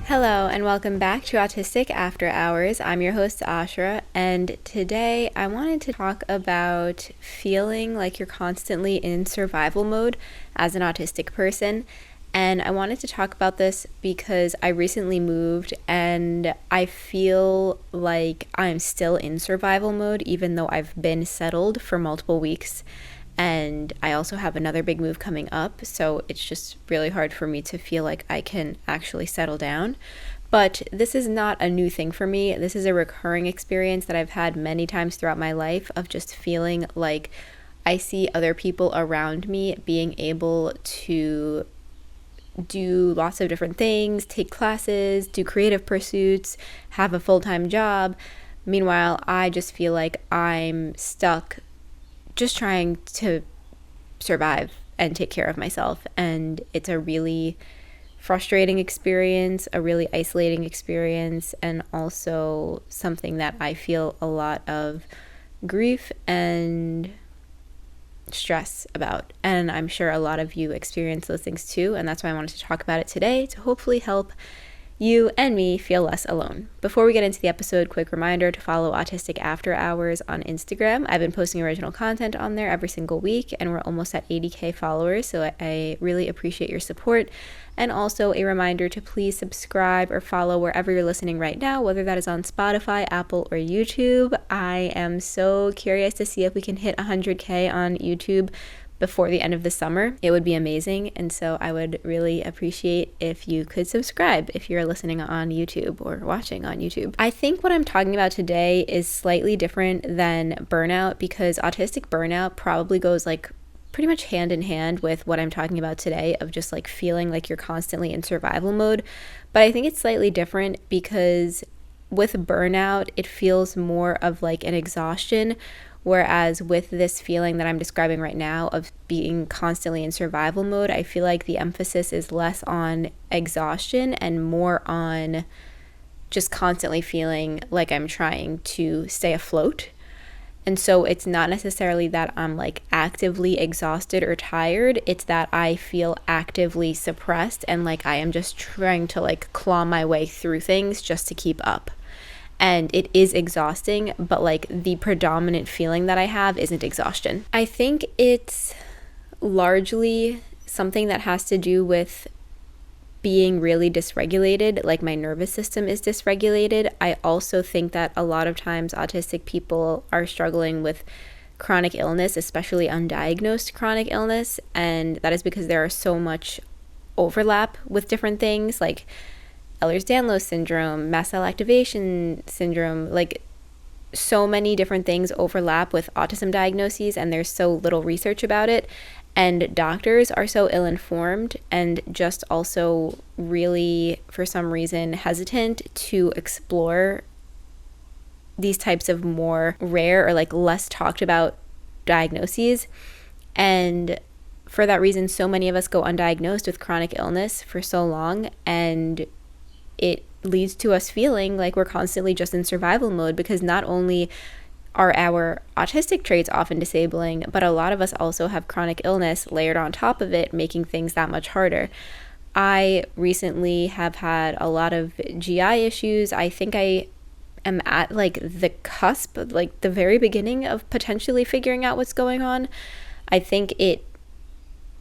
Hello and welcome back to Autistic After Hours. I'm your host Ashra, and today I wanted to talk about feeling like you're constantly in survival mode as an autistic person. And I wanted to talk about this because I recently moved and I feel like I'm still in survival mode even though I've been settled for multiple weeks. And I also have another big move coming up, so it's just really hard for me to feel like I can actually settle down. But this is not a new thing for me. This is a recurring experience that I've had many times throughout my life of just feeling like I see other people around me being able to do lots of different things, take classes, do creative pursuits, have a full-time job. Meanwhile, I just feel like I'm stuck just trying to survive and take care of myself. And it's a really frustrating experience, a really isolating experience, and also something that I feel a lot of grief and stress about. And I'm sure a lot of you experience those things too. And that's why I wanted to talk about it today, to hopefully help you and me feel less alone. Before we get into the episode, quick reminder to follow Autistic After Hours on Instagram. I've been posting original content on there every single week, and we're almost at 80K followers, so I really appreciate your support. And also a reminder to please subscribe or follow wherever you're listening right now, whether that is on Spotify, Apple, or YouTube. I am so curious to see if we can hit 100K on YouTube before the end of the summer. It would be amazing, and so I would really appreciate if you could subscribe if you're listening on YouTube or watching on YouTube. I think what I'm talking about today is slightly different than burnout, because autistic burnout probably goes like pretty much hand in hand with what I'm talking about today, of just like feeling like you're constantly in survival mode. But I think it's slightly different because with burnout, it feels more of like an exhaustion. Whereas with this feeling that I'm describing right now of being constantly in survival mode, I feel like the emphasis is less on exhaustion and more on just constantly feeling like I'm trying to stay afloat. And so it's not necessarily that I'm like actively exhausted or tired. It's that I feel actively suppressed and like I am just trying to like claw my way through things just to keep up. And it is exhausting, but like the predominant feeling that I have isn't exhaustion. I think it's largely something that has to do with being really dysregulated, like my nervous system is dysregulated. I also think that a lot of times autistic people are struggling with chronic illness, especially undiagnosed chronic illness, and that is because there are so much overlap with different things like Ehlers-Danlos syndrome, mast cell activation syndrome, like so many different things overlap with autism diagnoses, and there's so little research about it. And doctors are so ill-informed and just also really, for some reason, hesitant to explore these types of more rare or like less talked about diagnoses. And for that reason, so many of us go undiagnosed with chronic illness for so long, and it leads to us feeling like we're constantly just in survival mode, because not only are our autistic traits often disabling, but a lot of us also have chronic illness layered on top of it, making things that much harder. I recently have had a lot of GI issues. I think I am at like the cusp, like the very beginning of potentially figuring out what's going on. I think it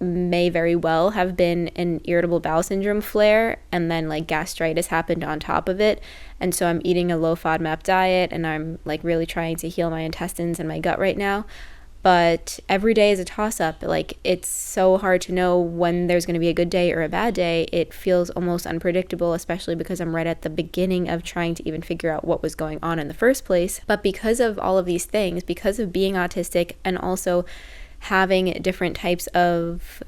may very well have been an irritable bowel syndrome flare, and then like gastritis happened on top of it. And so I'm eating a low FODMAP diet, and I'm like really trying to heal my intestines and my gut right now. But every day is a toss-up. Like it's so hard to know when there's going to be a good day or a bad day. It feels almost unpredictable, especially because I'm right at the beginning of trying to even figure out what was going on in the first place. But because of all of these things, because of being autistic and also having different types of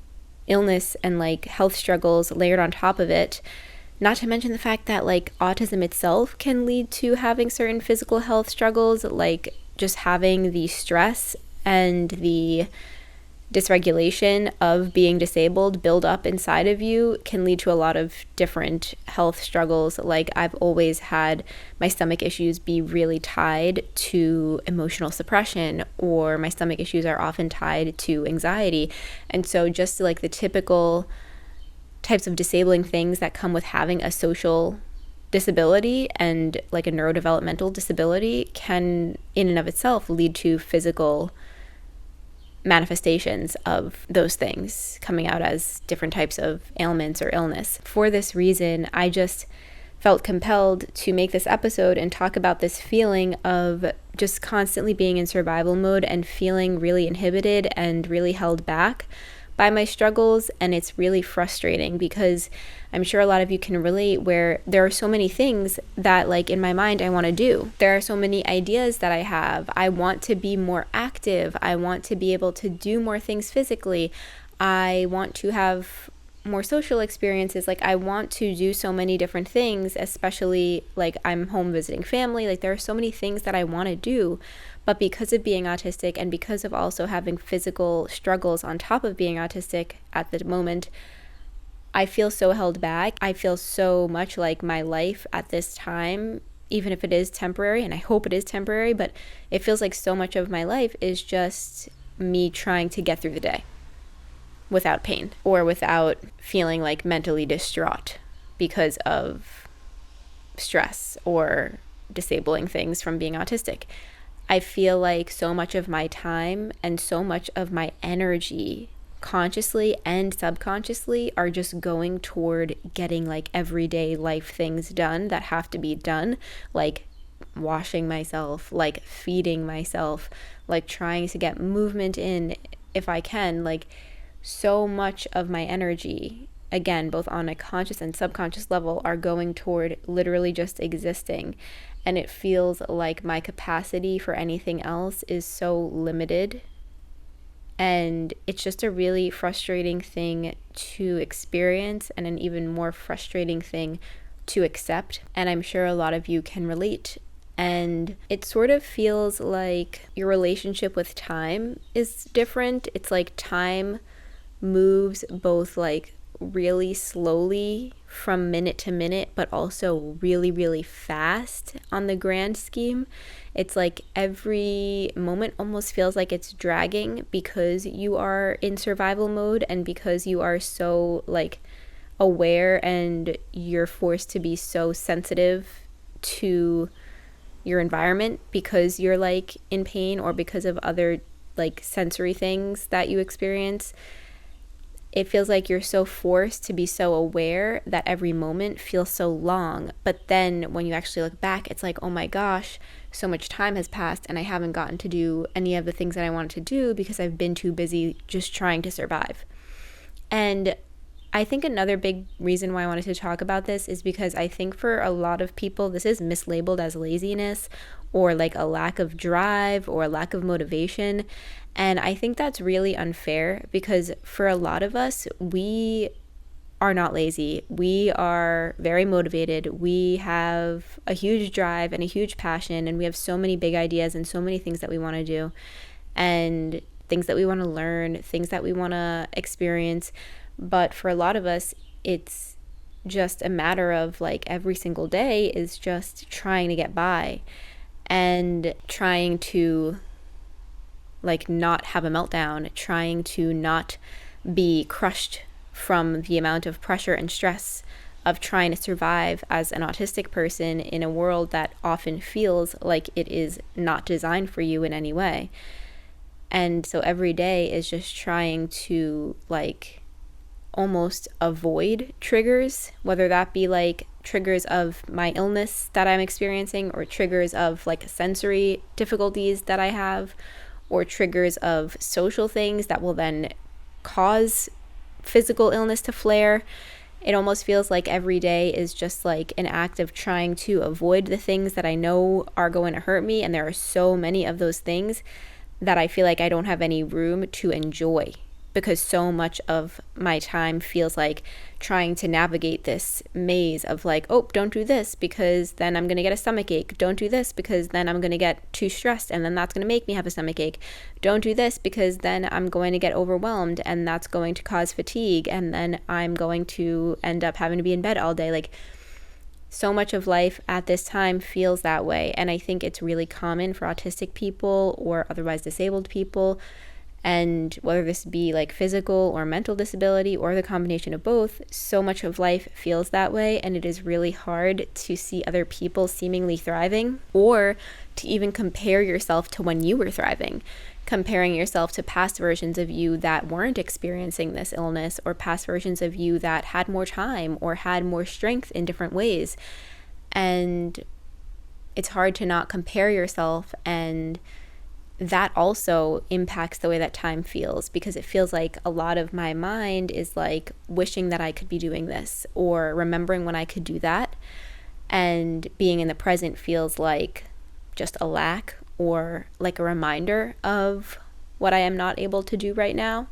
illness and like health struggles layered on top of it, not to mention the fact that like autism itself can lead to having certain physical health struggles, like just having the stress and the dysregulation of being disabled build up inside of you can lead to a lot of different health struggles. Like I've always had my stomach issues be really tied to emotional suppression, or my stomach issues are often tied to anxiety. And so just like the typical types of disabling things that come with having a social disability and like a neurodevelopmental disability can in and of itself lead to physical manifestations of those things coming out as different types of ailments or illness. For this reason, I just felt compelled to make this episode and talk about this feeling of just constantly being in survival mode and feeling really inhibited and really held back by my struggles. And it's really frustrating because I'm sure a lot of you can relate, where there are so many things that like in my mind I want to do. There are so many ideas that I have. I want to be more active. I want to be able to do more things physically. I want to have more social experiences. Like I want to do so many different things, especially like I'm home visiting family. Like there are so many things that I want to do, but because of being autistic and because of also having physical struggles on top of being autistic at the moment, I feel so held back. I feel so much like my life at this time, even if it is temporary, and I hope it is temporary, but it feels like so much of my life is just me trying to get through the day without pain or without feeling like mentally distraught because of stress or disabling things from being autistic. I feel like so much of my time and so much of my energy, consciously and subconsciously, are just going toward getting like everyday life things done that have to be done, like washing myself, like feeding myself, like trying to get movement in if I can. Like so much of my energy, again, both on a conscious and subconscious level, are going toward literally just existing. And it feels like my capacity for anything else is so limited. And it's just a really frustrating thing to experience and an even more frustrating thing to accept. And I'm sure a lot of you can relate. And it sort of feels like your relationship with time is different. It's like time moves both like really slowly from minute to minute, but also really, really fast on the grand scheme. It's like every moment almost feels like it's dragging because you are in survival mode and because you are so like aware and you're forced to be so sensitive to your environment because you're like in pain or because of other like sensory things that you experience. It feels like you're so forced to be so aware that every moment feels so long. But then when you actually look back, it's like, oh my gosh, so much time has passed and I haven't gotten to do any of the things that I wanted to do because I've been too busy just trying to survive. And I think another big reason why I wanted to talk about this is because I think for a lot of people, this is mislabeled as laziness or like a lack of drive or a lack of motivation. And I think that's really unfair because for a lot of us, we are not lazy. We are very motivated. We have a huge drive and a huge passion, and we have so many big ideas and so many things that we want to do and things that we want to learn, things that we want to experience. But for a lot of us, it's just a matter of like every single day is just trying to get by and trying to like not have a meltdown, trying to not be crushed from the amount of pressure and stress of trying to survive as an autistic person in a world that often feels like it is not designed for you in any way. And so every day is just trying to like almost avoid triggers, whether that be like triggers of my illness that I'm experiencing or triggers of like sensory difficulties that I have or triggers of social things that will then cause physical illness to flare. It almost feels like every day is just like an act of trying to avoid the things that I know are going to hurt me. And there are so many of those things that I feel like I don't have any room to enjoy because so much of my time feels like trying to navigate this maze of like, oh, don't do this because then I'm going to get a stomach ache. Don't do this because then I'm going to get too stressed and then that's going to make me have a stomach ache. Don't do this because then I'm going to get overwhelmed and that's going to cause fatigue and then I'm going to end up having to be in bed all day. Like so much of life at this time feels that way. And I think it's really common for autistic people or otherwise disabled people. And whether this be like physical or mental disability or the combination of both, so much of life feels that way, and it is really hard to see other people seemingly thriving, or to even compare yourself to when you were thriving, comparing yourself to past versions of you that weren't experiencing this illness, or past versions of you that had more time or had more strength in different ways. And it's hard to not compare yourself, and that also impacts the way that time feels, because it feels like a lot of my mind is like wishing that I could be doing this or remembering when I could do that. And being in the present feels like just a lack or like a reminder of what I am not able to do right now,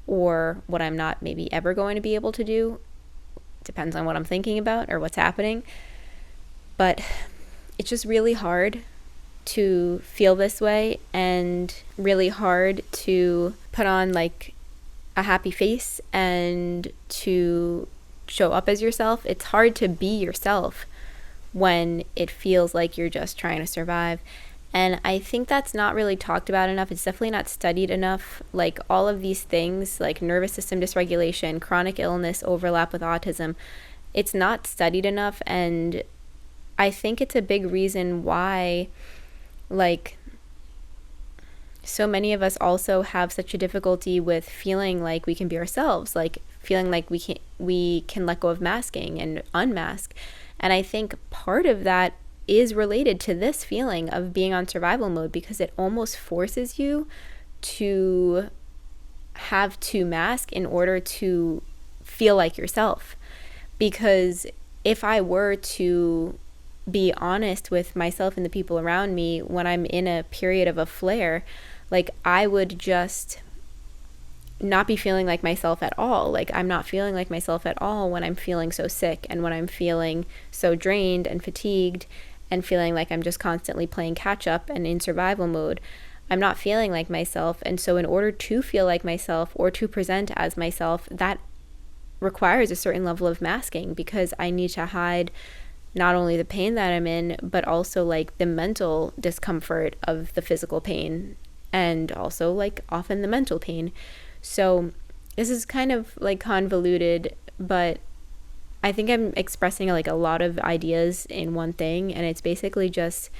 or what I'm not maybe ever going to be able to do. Depends on what I'm thinking about or what's happening. But it's just really hard to feel this way, and really hard to put on like a happy face and to show up as yourself. It's hard to be yourself when it feels like you're just trying to survive. And I think that's not really talked about enough. It's definitely not studied enough. Like all of these things, like nervous system dysregulation, chronic illness, overlap with autism, it's not studied enough. And I think it's a big reason why like so many of us also have such a difficulty with feeling like we can be ourselves, like feeling like we can let go of masking and unmask. And I think part of that is related to this feeling of being on survival mode, because it almost forces you to have to mask in order to feel like yourself. Because if I were to be honest with myself and the people around me when I'm in a period of a flare, like I would just not be feeling like myself at all. Like I'm not feeling like myself at all when I'm feeling so sick, and when I'm feeling so drained and fatigued and feeling like I'm just constantly playing catch up and in survival mode. I'm not feeling like myself. And so in order to feel like myself or to present as myself, that requires a certain level of masking, because I need to hide not only the pain that I'm in, but also like the mental discomfort of the physical pain, and also like often the mental pain. So this is kind of like convoluted, but I think I'm expressing like a lot of ideas in one thing. And it's basically just,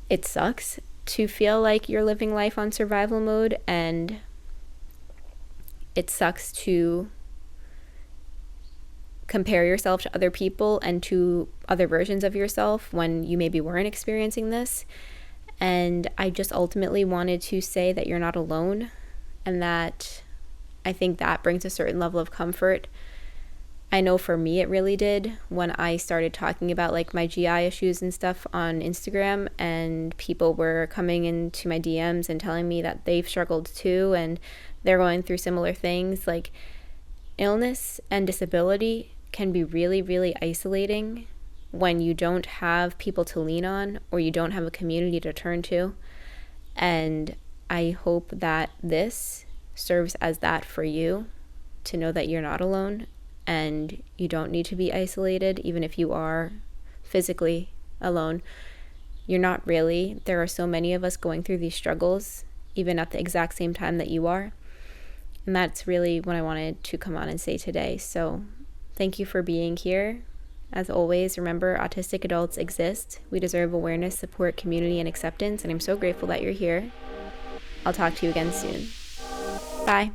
it sucks to feel like you're living life on survival mode, and it sucks to compare yourself to other people and to other versions of yourself when you maybe weren't experiencing this. And I just ultimately wanted to say that you're not alone, and that I think that brings a certain level of comfort. I know for me it really did when I started talking about like my GI issues and stuff on Instagram, and people were coming into my DMs and telling me that they've struggled too and they're going through similar things. Like illness and disability can be really, really isolating when you don't have people to lean on, or you don't have a community to turn to. And I hope that this serves as that for you, to know that you're not alone and you don't need to be isolated. Even if you are physically alone, you're not really. There are so many of us going through these struggles, even at the exact same time that you are. And that's really what I wanted to come on and say today. So thank you for being here. As always, remember, autistic adults exist. We deserve awareness, support, community, and acceptance. And I'm so grateful that you're here. I'll talk to you again soon. Bye.